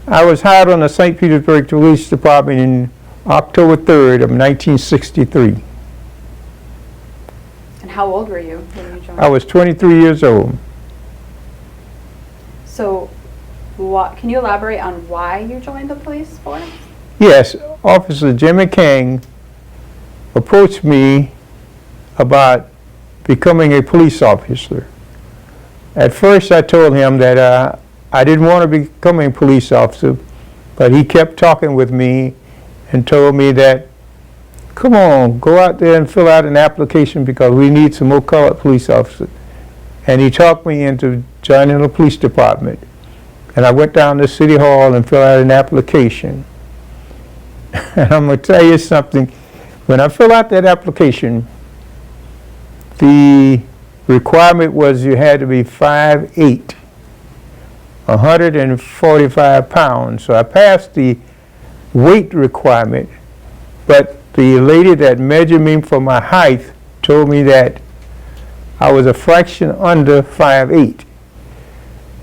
I was hired on the St. Petersburg Police Department in October 3rd of 1963. And how old were you when you joined? I was 23 years old. So, can you elaborate on why you joined the police force? Yes, Officer Jimmy King approached me about becoming a police officer. At first I told him that I didn't want to become a police officer, but he kept talking with me and told me that, come on, go out there and fill out an application because we need some more colored police officers. And he talked me into joining the police department. And I went down to City Hall and filled out an application. And I'm going to tell you something. When I filled out that application, the requirement was you had to be 5'8", 145 pounds. So I passed the weight requirement, but the lady that measured me for my height told me that I was a fraction under 5'8".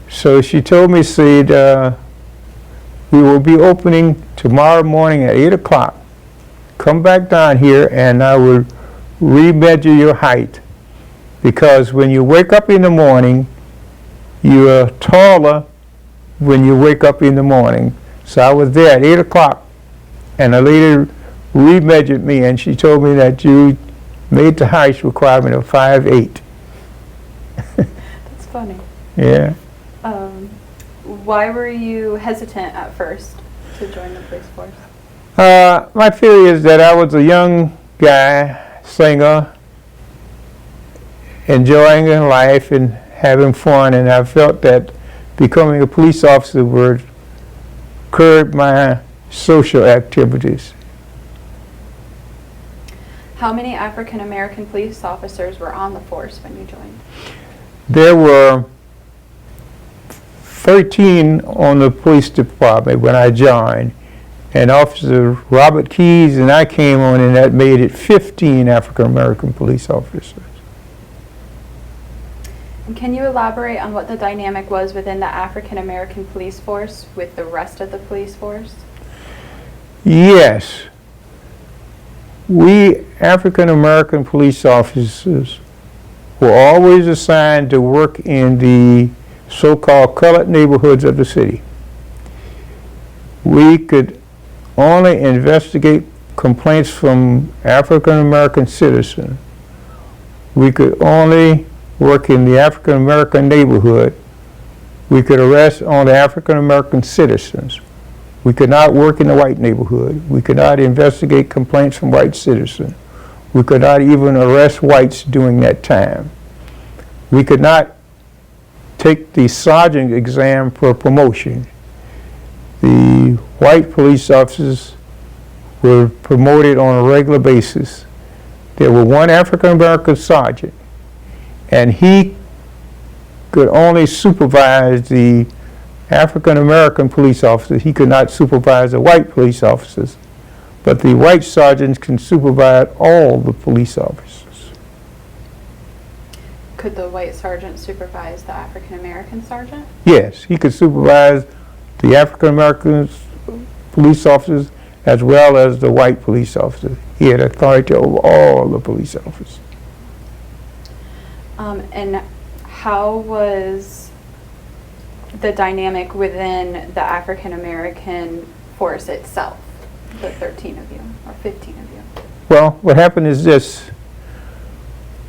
So she told me, said, we will be opening tomorrow morning at 8 o'clock. Come back down here and I will remeasure your height. Because when you wake up in the morning, you are taller when you wake up in the morning. So I was there at 8 o'clock and a lady remeasured me and she told me that you made the height requirement of 5'8". That's funny. Yeah. Why were you hesitant at first to join the police force? My theory is that I was a young guy, singer, enjoying life and having fun, and I felt that becoming a police officer would curb my social activities. How many African American police officers were on the force when you joined? There were 13 on the police department when I joined, and Officer Robert Keyes and I came on, and that made it 15 African American police officers. And can you elaborate on what the dynamic was within the African American police force with the rest of the police force? Yes. We African American police officers were always assigned to work in the so-called colored neighborhoods of the city. We could only investigate complaints from African American citizens. We could only work in the African American neighborhood. We could arrest only African American citizens. We could not work in the white neighborhood. We could not investigate complaints from white citizens. We could not even arrest whites during that time. We could not take the sergeant exam for promotion. The white police officers were promoted on a regular basis. There was one African American sergeant, and he could only supervise the African American police officers. He could not supervise the white police officers, but the white sergeants can supervise all the police officers. Could the white sergeant supervise the African American sergeant? Yes, he could supervise the African American police officers as well as the white police officers. He had authority over all the police officers. And how was the dynamic within the African American force itself, the 13 of you, or 15 of you? Well, what happened is this.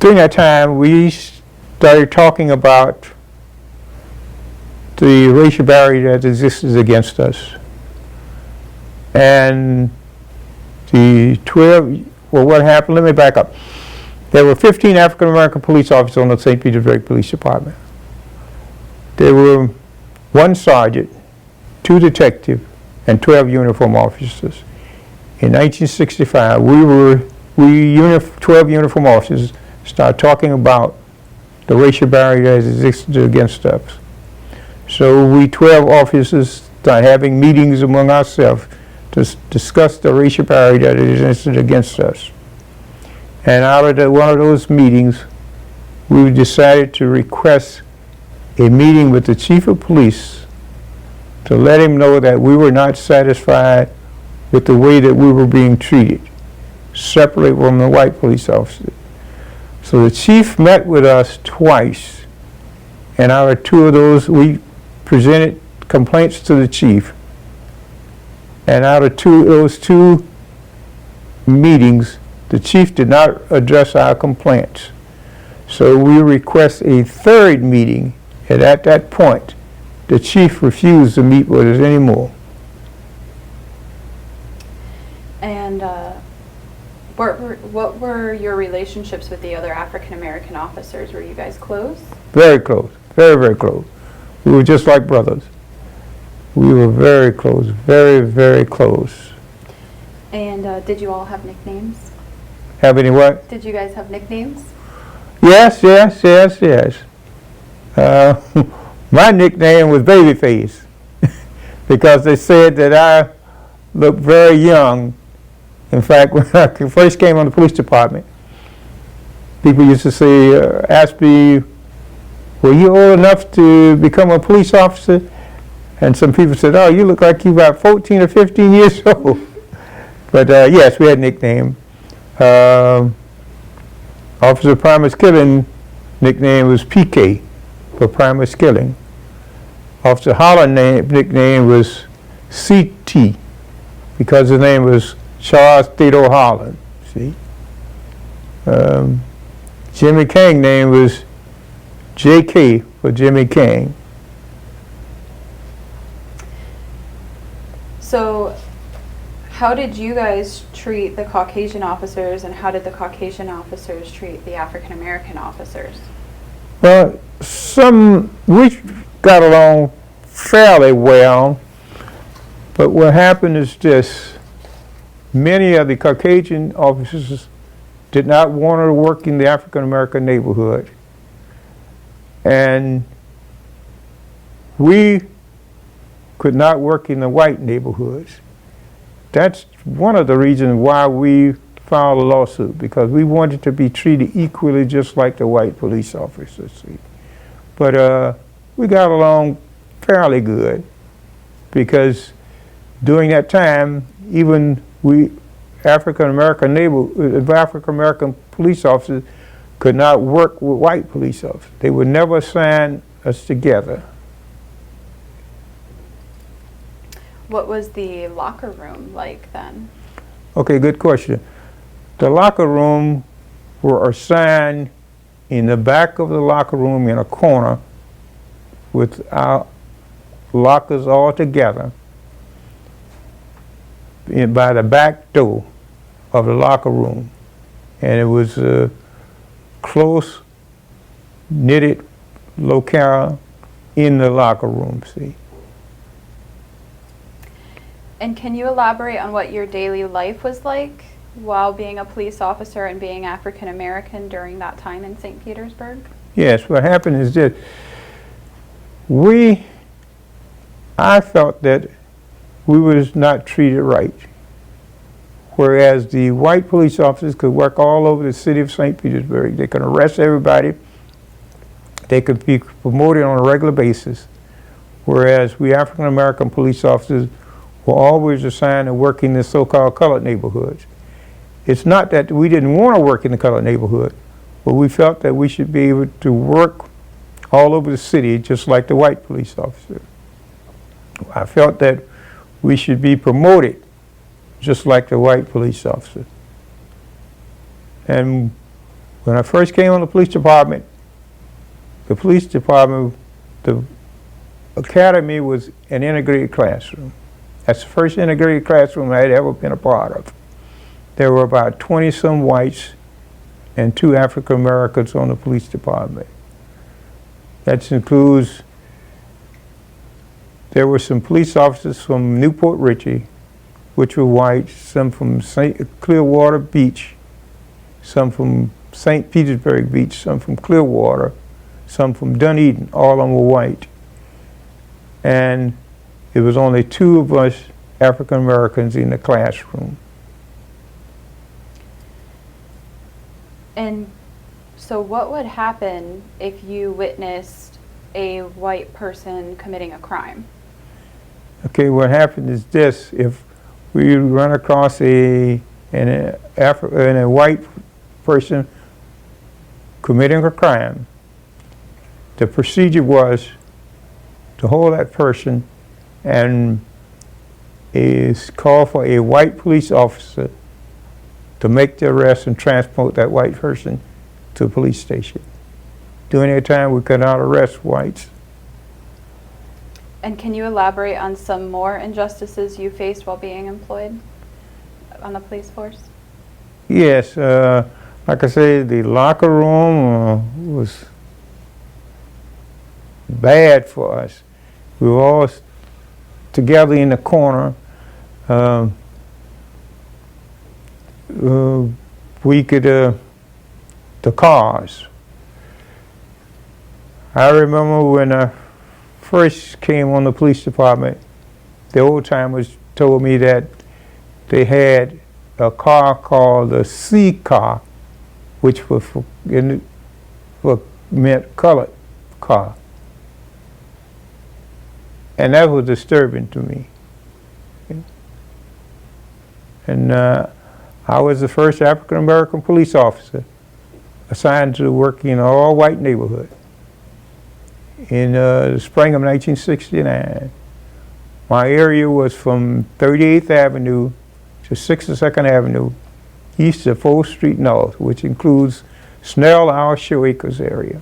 During that time, we started talking about the racial barrier that exists against us. And the 12, well, what happened, let me back up. There were 15 African American police officers on the St. Petersburg Police Department. There were one sergeant, 2 detectives, and 12 uniform officers. In 1965, 12 uniform officers started talking about the racial barrier that existed against us. So we 12 officers started having meetings among ourselves to discuss the racial barrier that existed against us. And out of one of those meetings, we decided to request a meeting with the chief of police to let him know that we were not satisfied with the way that we were being treated, separately from the white police officers. So the chief met with us twice, and out of two of those, we presented complaints to the chief. And out of those two meetings, the chief did not address our complaints. So we request a third meeting, and at that point, the chief refused to meet with us anymore. And what were your relationships with the other African American officers? Were you guys close? Very close, very, very close. We were just like brothers. We were very close, very, very close. And did you all have nicknames? Have any what? Did you guys have nicknames? Yes, yes, yes, yes. My nickname was Babyface because they said that I looked very young. In fact, when I first came on the police department, people used to say, ask me, were you old enough to become a police officer? And some people said, oh, you look like you're about 14 or 15 years old. But yes, we had a nickname. Officer Primus Killing nickname was PK for Primus Killing. Officer Holland nickname was CT because his name was Charles Theodore Holland. See, Jimmy King name was JK for Jimmy King. So how did you guys treat the Caucasian officers, and how did the Caucasian officers treat the African American officers? Well, we got along fairly well, but what happened is this. Many of the Caucasian officers did not want to work in the African American neighborhood. And we could not work in the white neighborhoods. That's one of the reasons why we filed a lawsuit, because we wanted to be treated equally just like the white police officers. See. But we got along fairly good, because during that time, even we African American police officers could not work with white police officers. They would never assign us together. What was the locker room like then? Okay, good question. The locker room were assigned in the back of the locker room in a corner with our lockers all together by the back door of the locker room. And it was a close knitted locale in the locker room, see. And can you elaborate on what your daily life was like while being a police officer and being African American during that time in St. Petersburg? Yes, what happened is that I felt that we was not treated right. Whereas the white police officers could work all over the city of St. Petersburg. They could arrest everybody. They could be promoted on a regular basis. Whereas we African American police officers were always assigned to work in the so-called colored neighborhoods. It's not that we didn't want to work in the colored neighborhood, but we felt that we should be able to work all over the city just like the white police officer. I felt that we should be promoted just like the white police officer. And when I first came on the police department, the academy was an integrated classroom. That's the first integrated classroom I had ever been a part of. There were about 20-some whites and 2 African Americans on the police department. That includes, there were some police officers from Newport Richey, which were white, some from Clearwater Beach, some from St. Petersburg Beach, some from Clearwater, some from Dunedin, all of them were white. And it was only 2 of us African Americans in the classroom. And so what would happen if you witnessed a white person committing a crime? Okay, what happened is this: if we run across a white person committing a crime, the procedure was to hold that person and is call for a white police officer to make the arrest and transport that white person to a police station. During that time, we could not arrest whites. And can you elaborate on some more injustices you faced while being employed on the police force? Yes, like I said, the locker room was bad for us. We were all together in the corner. We could, the cars. I remember when I first came on the police department, the old timers told me that they had a car called the C car, which meant colored car. And that was disturbing to me. And I was the first African American police officer assigned to work in an all-white neighborhood in the spring of 1969. My area was from 38th Avenue to 62nd Avenue, east of 4th Street North, which includes Snell Hour Showacres area.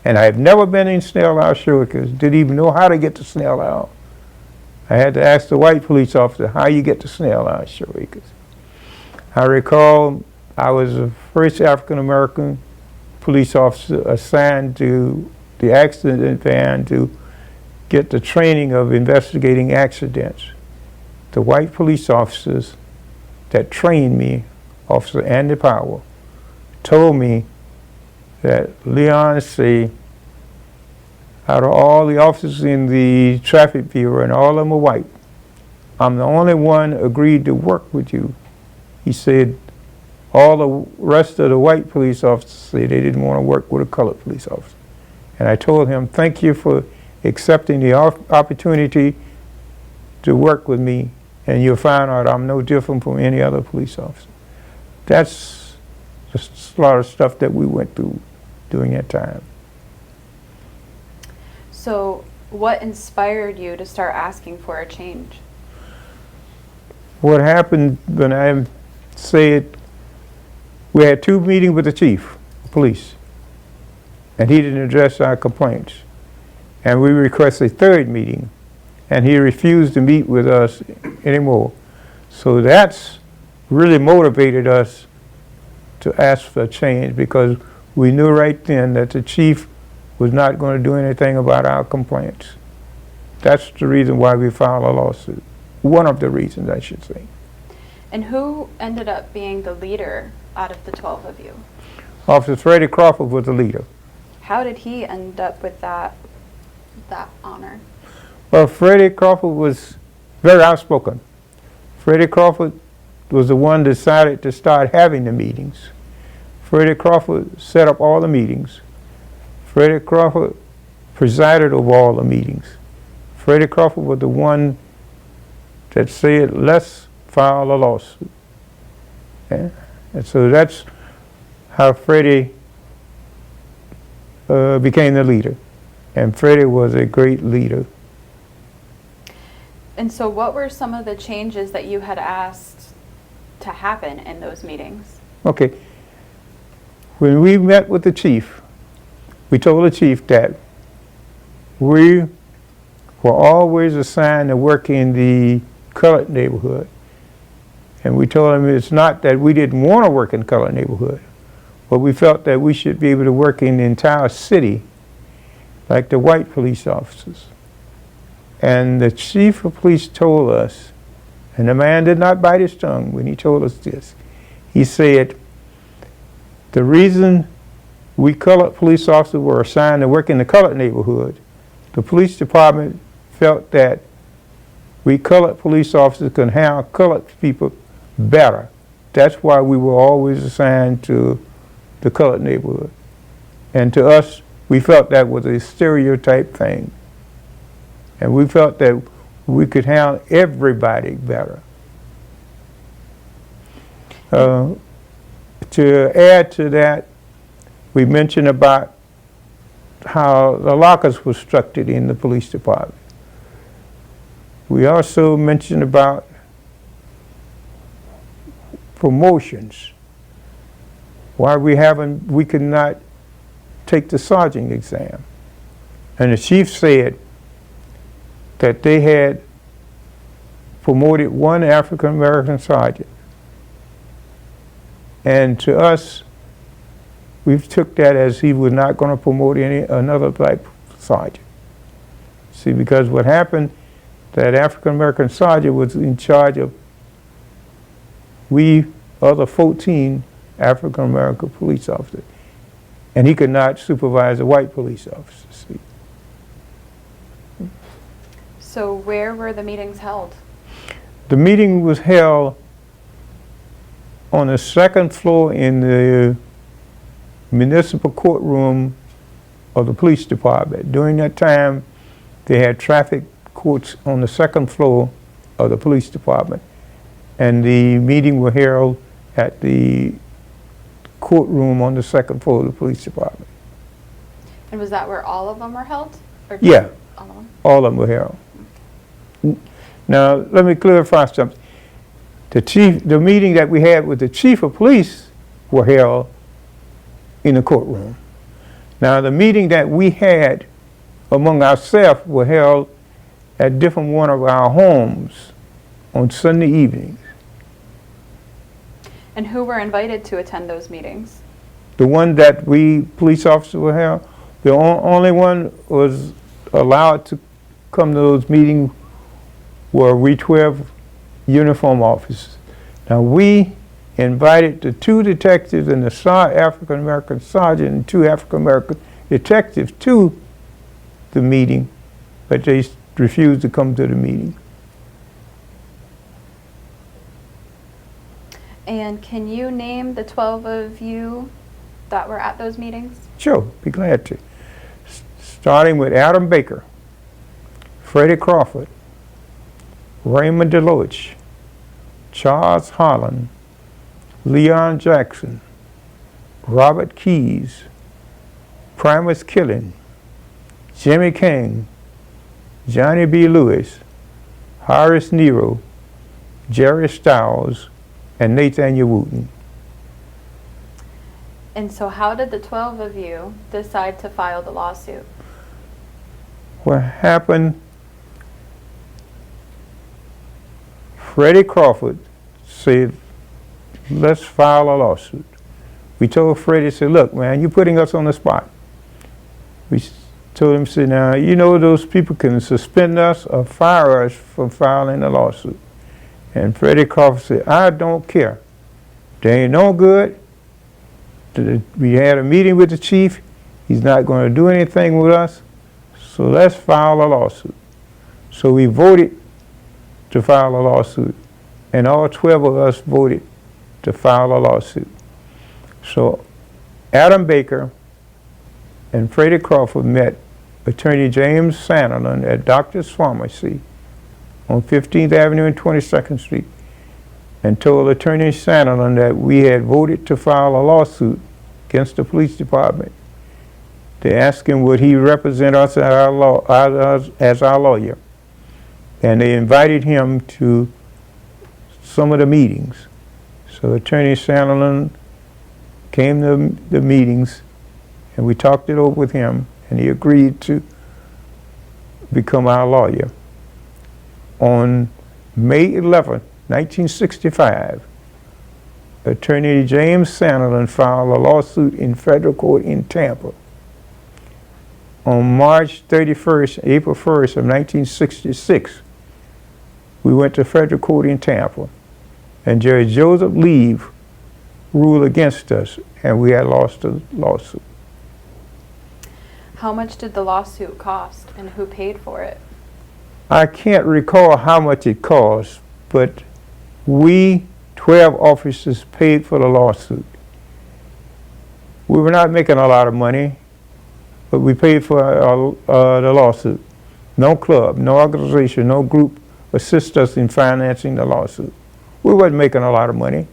And I had never been in Snell Hour Showacres, didn't even know how to get to Snell Hour. I had to ask the white police officer how you get to Snell Hour Showacres. I recall I was the first African American police officer assigned to the accident van to get the training of investigating accidents. The white police officers that trained me, Officer Andy Powell, told me that Leon C., out of all the officers in the traffic bureau, and all of them are white, I'm the only one agreed to work with you. He said all the rest of the white police officers said they didn't want to work with a colored police officer. And I told him, thank you for accepting the opportunity to work with me, and you'll find out I'm no different from any other police officer. That's just a lot of stuff that we went through during that time. So what inspired you to start asking for a change? What happened when I said, we had 2 meetings with the chief of police, and he didn't address our complaints. And we requested a 3rd meeting, and he refused to meet with us anymore. So that's really motivated us to ask for a change, because we knew right then that the chief was not going to do anything about our complaints. That's the reason why we filed a lawsuit. One of the reasons, I should say. And who ended up being the leader out of the 12 of you? Officer Freddie Crawford was the leader. How did he end up with that honor? Well, Freddie Crawford was very outspoken. Freddie Crawford was the one that decided to start having the meetings. Freddie Crawford set up all the meetings. Freddie Crawford presided over all the meetings. Freddie Crawford was the one that said, let's file a lawsuit. Yeah? And so that's how Freddie became the leader. And Freddie was a great leader. And so what were some of the changes that you had asked to happen in those meetings? Okay. When we met with the chief, we told the chief that we were always assigned to work in the colored neighborhood. And we told him it's not that we didn't want to work in the colored neighborhood, but we felt that we should be able to work in the entire city like the white police officers. And the chief of police told us, and the man did not bite his tongue when he told us this. He said, the reason we colored police officers were assigned to work in the colored neighborhood, the police department felt that we colored police officers could handle colored people better. That's why we were always assigned to the colored neighborhood. And to us, we felt that was a stereotype thing. And we felt that we could handle everybody better. To add to that, we mentioned about how the lockers were structured in the police department. We also mentioned about promotions. Why we could not take the sergeant exam. And the chief said that they had promoted one African American sergeant. And to us, we took that as he was not going to promote another black sergeant. See, because what happened, that African American sergeant was in charge of we other 14 African American police officers, and he could not supervise a white police officer. See. So where were the meetings held? The meeting was held on the second floor in the municipal courtroom of the police department. During that time, they had traffic courts on the second floor of the police department, and the meeting was held at the courtroom on the second floor of the police department. And was that where all of them were held? Or Yeah, all of them? all of them were held. Now, let me clarify something. The meeting that we had with the chief of police were held in the courtroom. Now, the meeting that we had among ourselves were held at different one of our homes on Sunday evenings. And who were invited to attend those meetings? The one that we police officers were held, the only one was allowed to come to those meetings were we 12 uniform officers. Now, we invited the 2 detectives and the African American sergeant and 2 African American detectives to the meeting, but they refused to come to the meeting. And can you name the 12 of you that were at those meetings? Sure, be glad to. Starting with Adam Baker, Freddie Crawford, Raymond Deloach, Charles Holland, Leon Jackson, Robert Keyes, Primus Killen, Jimmy King, Johnny B. Lewis, Horace Nero, Jerry Stiles, and Nathaniel Wooten. And so how did the 12 of you decide to file the lawsuit? What happened, Freddie Crawford said, let's file a lawsuit. We told Freddie, said, look, man, you're putting us on the spot. We told him, said, now, you know those people can suspend us or fire us for filing a lawsuit. And Freddie Crawford said, I don't care. They ain't no good. We had a meeting with the chief. He's not going to do anything with us. So let's file a lawsuit. So we voted to file a lawsuit. And all 12 of us voted to file a lawsuit. So Adam Baker and Freddie Crawford met Attorney James Sanderland at Doctor's Pharmacy on 15th Avenue and 22nd Street and told Attorney Sanderland that we had voted to file a lawsuit against the police department. They asked him would he represent us as our lawyer. And they invited him to some of the meetings. So Attorney Sanderland came to the meetings and we talked it over with him and he agreed to become our lawyer. On May 11, 1965, Attorney James Sanderland filed a lawsuit in federal court in Tampa. On March 31st, April 1st of 1966, we went to federal court in Tampa, and Judge Joseph Leave ruled against us, and we had lost the lawsuit. How much did the lawsuit cost, and who paid for it? I can't recall how much it cost, but we 12 officers paid for the lawsuit. We were not making a lot of money, but we paid for the lawsuit. No club, no organization, no group assist us in financing the lawsuit. We wasn't making a lot of money,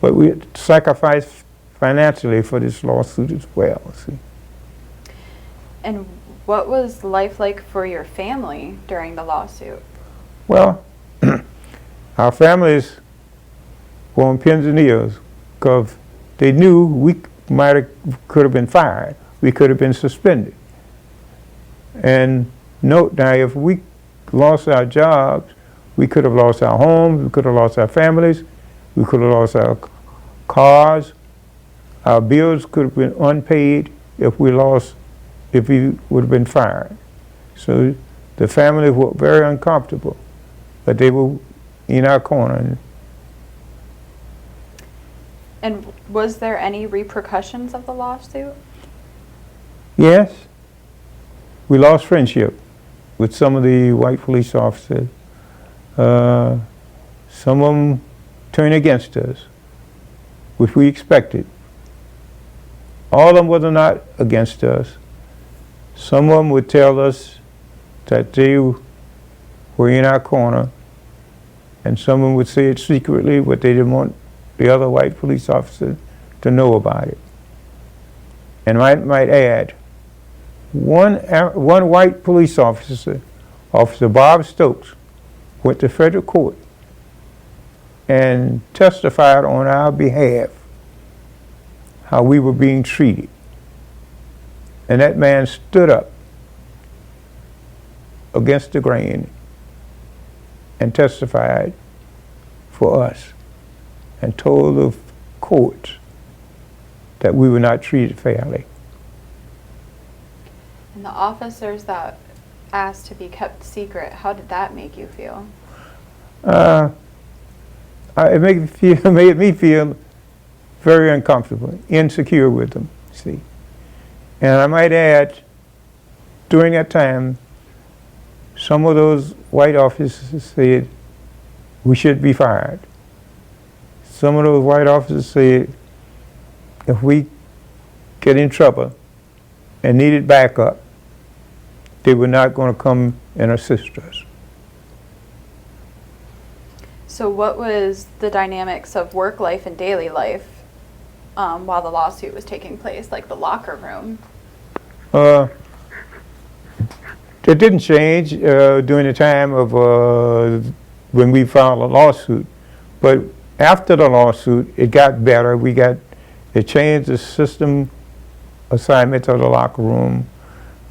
but we sacrificed financially for this lawsuit as well. See. And what was life like for your family during the lawsuit? Well, our families were on pins and needles because they knew we could have been fired. We could have been suspended. And note now, if we lost our jobs, we could have lost our homes, we could have lost our families, we could have lost our cars, our bills could have been unpaid if we would have been fired. So the family were very uncomfortable, but they were in our corner. And was there any repercussions of the lawsuit? Yes, we lost friendship with some of the white police officers. Some of them turned against us, which we expected. All of them were not against us. Some of them would tell us that they were in our corner, and some of them would say it secretly, but they didn't want the other white police officers to know about it. And I might add, one white police officer, Officer Bob Stokes, went to federal court and testified on our behalf how we were being treated. And that man stood up against the grain and testified for us and told the court that we were not treated fairly. And the officers that asked to be kept secret, how did that make you feel? It made me feel very uncomfortable, insecure with them, see. And I might add, during that time, some of those white officers said we should be fired. Some of those white officers said if we get in trouble and needed backup, they were not going to come and assist us. So what was the dynamics of work life and daily life while the lawsuit was taking place, like the locker room? It didn't change during the time of when we filed a lawsuit, but after the lawsuit, it got better. They changed the system assignment of the locker room.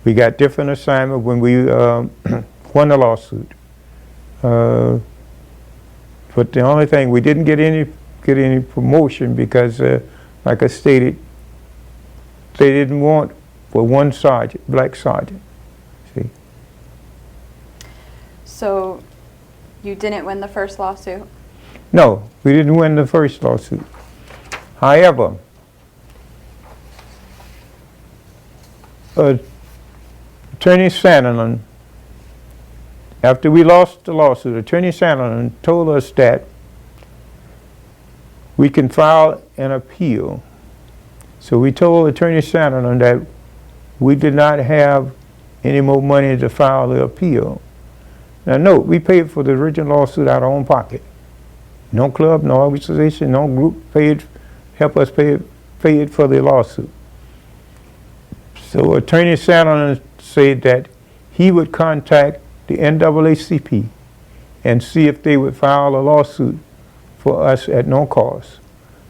We got different assignment when we won the lawsuit. But the only thing, we didn't get any promotion because, like I stated, they didn't want for one sergeant, black sergeant. See. So you didn't win the first lawsuit? No, we didn't win the first lawsuit. However, Attorney Sandlin, after we lost the lawsuit, Attorney Sandlin told us that we can file an appeal. So we told Attorney Sandlin that we did not have any more money to file the appeal. Now note, we paid for the original lawsuit out of our own pocket. No club, no organization, no group helped us pay it for the lawsuit. So Attorney Sandlin said that he would contact the NAACP and see if they would file a lawsuit for us at no cost.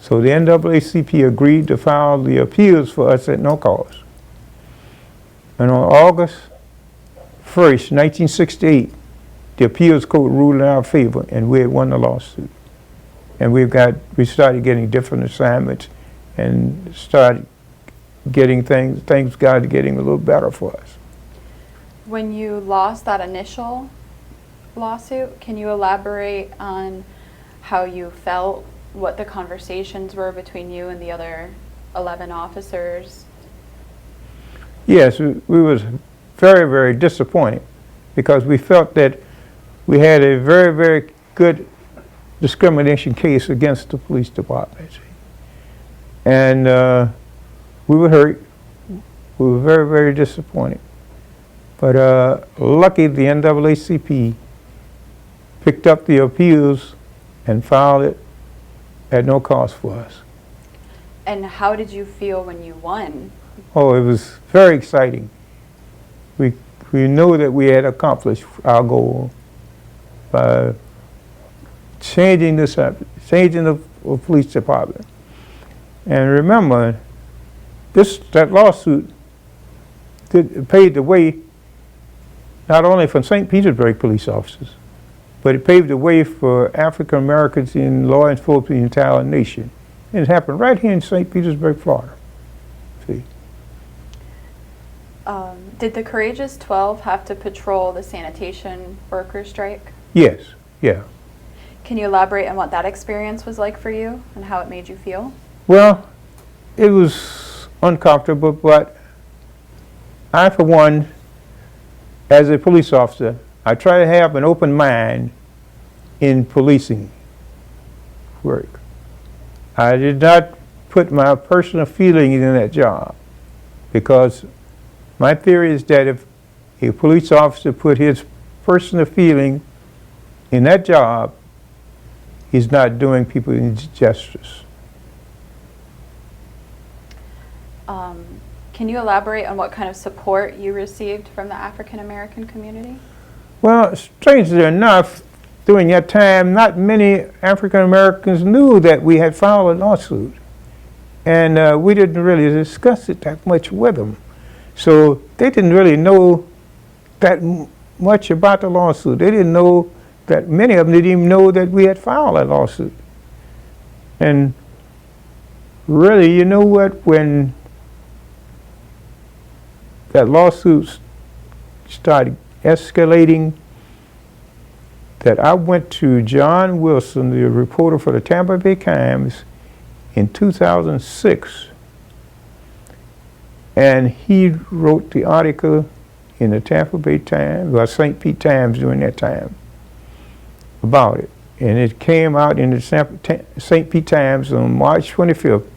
So the NAACP agreed to file the appeals for us at no cost. And on August 1st, 1968, the appeals court ruled in our favor and we had won the lawsuit. And we started getting different assignments and started getting things got getting a little better for us. When you lost that initial lawsuit, can you elaborate on how you felt, what the conversations were between you and the other 11 officers? Yes, we was very, very disappointed because we felt that we had a very, very good discrimination case against the police department. And we were hurt. We were very, very disappointed. But lucky the NAACP picked up the appeals and filed it at no cost for us. And how did you feel when you won? Oh, it was very exciting. We knew that we had accomplished our goal by changing the police department. And remember, that lawsuit paved the way not only for St. Petersburg police officers, but it paved the way for African Americans in law enforcement in the entire nation. And it happened right here in St. Petersburg, Florida. See? Did the Courageous 12 have to patrol the sanitation worker strike? Yes, yeah. Can you elaborate on what that experience was like for you and how it made you feel? Well, it was uncomfortable, but I, for one, as a police officer, I try to have an open mind in policing work. I did not put my personal feelings in that job, because my theory is that if a police officer put his personal feeling in that job, he's not doing people justice. Can you elaborate on what kind of support you received from the African American community? Well, strangely enough, during that time, not many African Americans knew that we had filed a lawsuit. And we didn't really discuss it that much with them. So they didn't really know that much about the lawsuit. They didn't know that, many of them didn't even know that we had filed a lawsuit. And really, you know what, when that lawsuit started escalating, that I went to John Wilson, the reporter for the Tampa Bay Times, in 2006, and he wrote the article in the Tampa Bay Times, or St. Pete Times during that time, about it. And it came out in the St. Pete Times on March 25th,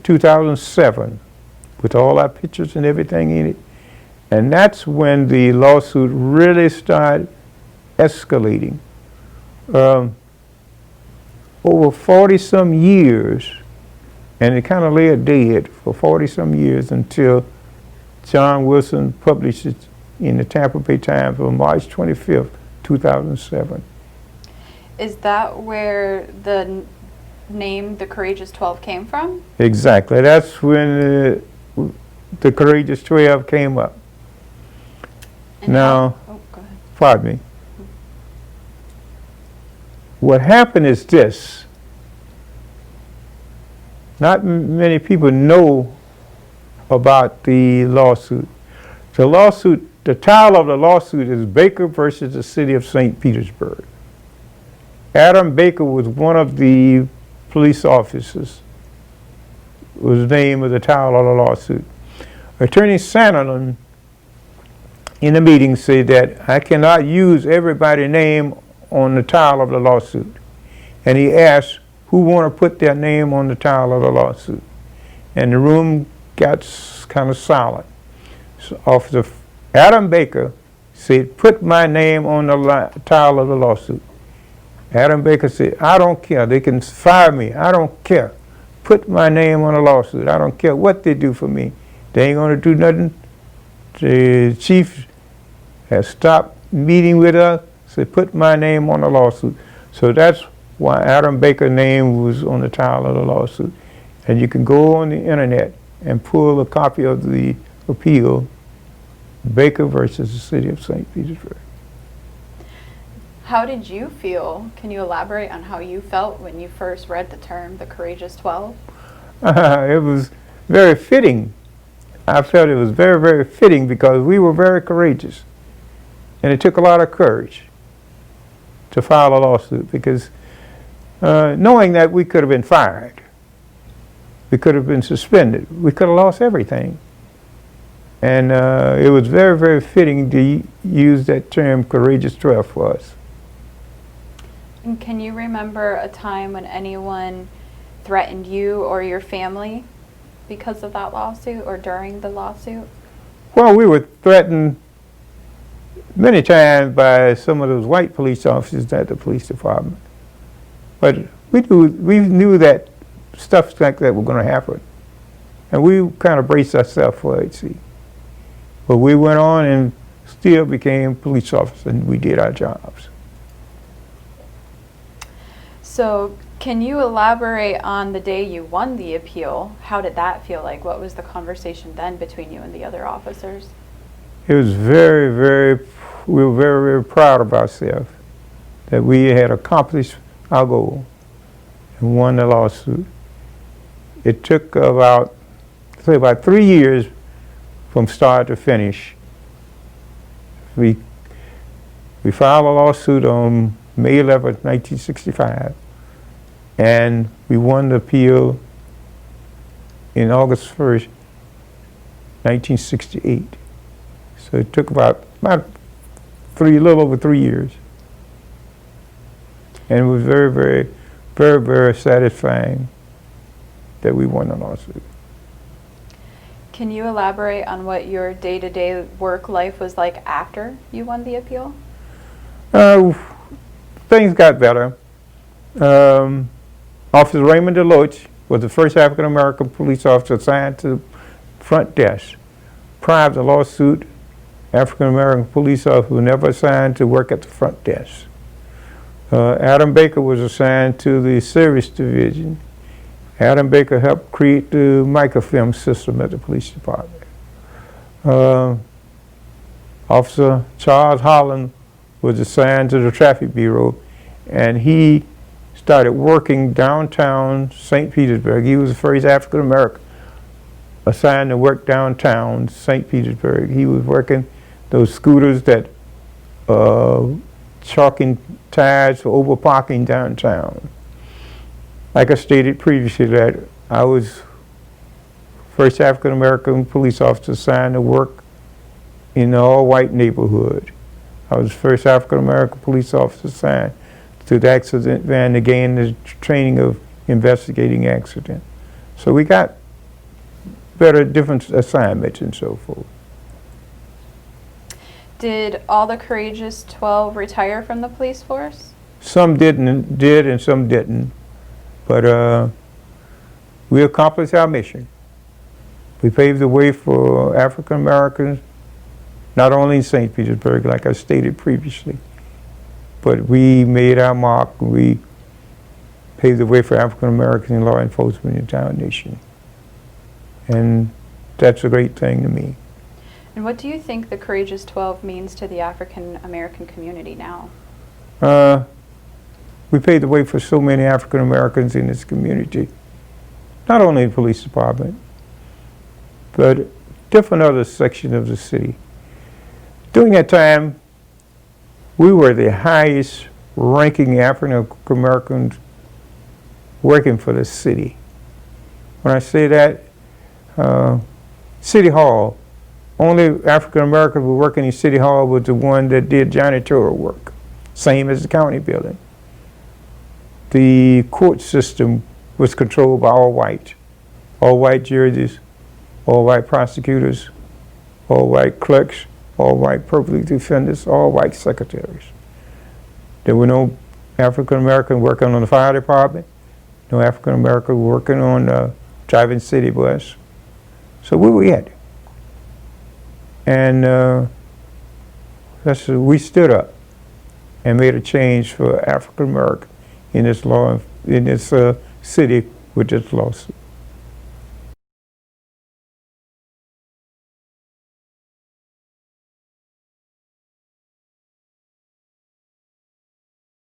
2007, with all our pictures and everything in it. And that's when the lawsuit really started escalating. Over 40-some years, and it kind of lay dead for 40-some years until John Wilson published it in the Tampa Bay Times on March 25th, 2007. Is that where the name The Courageous 12 came from? Exactly. That's when the Courageous 12 came up. And now, oh, go ahead. Pardon me. What happened is this. Not many people know about the lawsuit. The title of the lawsuit is Baker versus the City of St. Petersburg. Adam Baker was one of the police officers, was the name of the title of the lawsuit. Attorney Sanderson in the meeting said that I cannot use everybody's name on the title of the lawsuit. And he asked who want to put their name on the title of the lawsuit. And the room got kind of silent. So Officer Adam Baker said, put my name on the title of the lawsuit. Adam Baker said, I don't care. They can fire me. I don't care. Put my name on the lawsuit. I don't care what they do for me. They ain't going to do nothing. The chief has stopped meeting with us, said, put my name on the lawsuit. So that's why Adam Baker's name was on the title of the lawsuit. And you can go on the internet and pull a copy of the appeal, Baker versus the City of St. Petersburg. How did you feel? Can you elaborate on how you felt when you first read the term The Courageous 12? It was very fitting. I felt it was very, very fitting because we were very courageous. And it took a lot of courage to file a lawsuit because knowing that we could have been fired, we could have been suspended, we could have lost everything. And it was very, very fitting to use that term Courageous 12 for us. And can you remember a time when anyone threatened you or your family because of that lawsuit or during the lawsuit? Well, we were threatened many times by some of those white police officers at the police department. But we knew that stuff like that was going to happen. And we kind of braced ourselves for it, see. But we went on and still became police officers, and we did our jobs. So can you elaborate on the day you won the appeal? How did that feel like? What was the conversation then between you and the other officers? It was we were very proud of ourselves that we had accomplished our goal and won the lawsuit. It took about 3 years from start to finish. We filed a lawsuit on May 11th, 1965, and we won the appeal in August 1st, 1968. So it took about a little over 3 years. And it was very satisfying that we won the lawsuit. Can you elaborate on what your day-to-day work life was like after you won the appeal? Things got better. Officer Raymond Deloach was the first African-American police officer assigned to the front desk. Prior to the lawsuit, African-American police officers were never assigned to work at the front desk. Adam Baker was assigned to the service division. Adam Baker helped create the microfilm system at the police department. Officer Charles Holland was assigned to the traffic bureau, and he started working downtown St. Petersburg. He was the first African American assigned to work downtown St. Petersburg. He was working those scooters that chalking tires for over parking downtown. Like I stated previously, that I was first African American police officer assigned to work in the all-white neighborhood. I was the first African American police officer assigned to the accident van to gain the training of investigating accidents. So we got different assignments and so forth. Did all the courageous 12 retire from the police force? Some did and some didn't. But we accomplished our mission. We paved the way for African Americans, not only in St. Petersburg, like I stated previously, but we made our mark. We paved the way for African Americans in law enforcement in the entire nation. And that's a great thing to me. And what do you think the Courageous 12 means to the African American community now? We paved the way for so many African Americans in this community, not only the police department, but different other sections of the city. During that time, we were the highest ranking African Americans working for the city. When I say that, City Hall, only African Americans were working in City Hall was the one that did janitorial work, same as the county building. The court system was controlled by all white judges, all white prosecutors, all white clerks, all white public defenders, all white secretaries. There were no African American working on the fire department, no African American working on driving city bus. So we had. And we stood up and made a change for African American in this city with this lawsuit.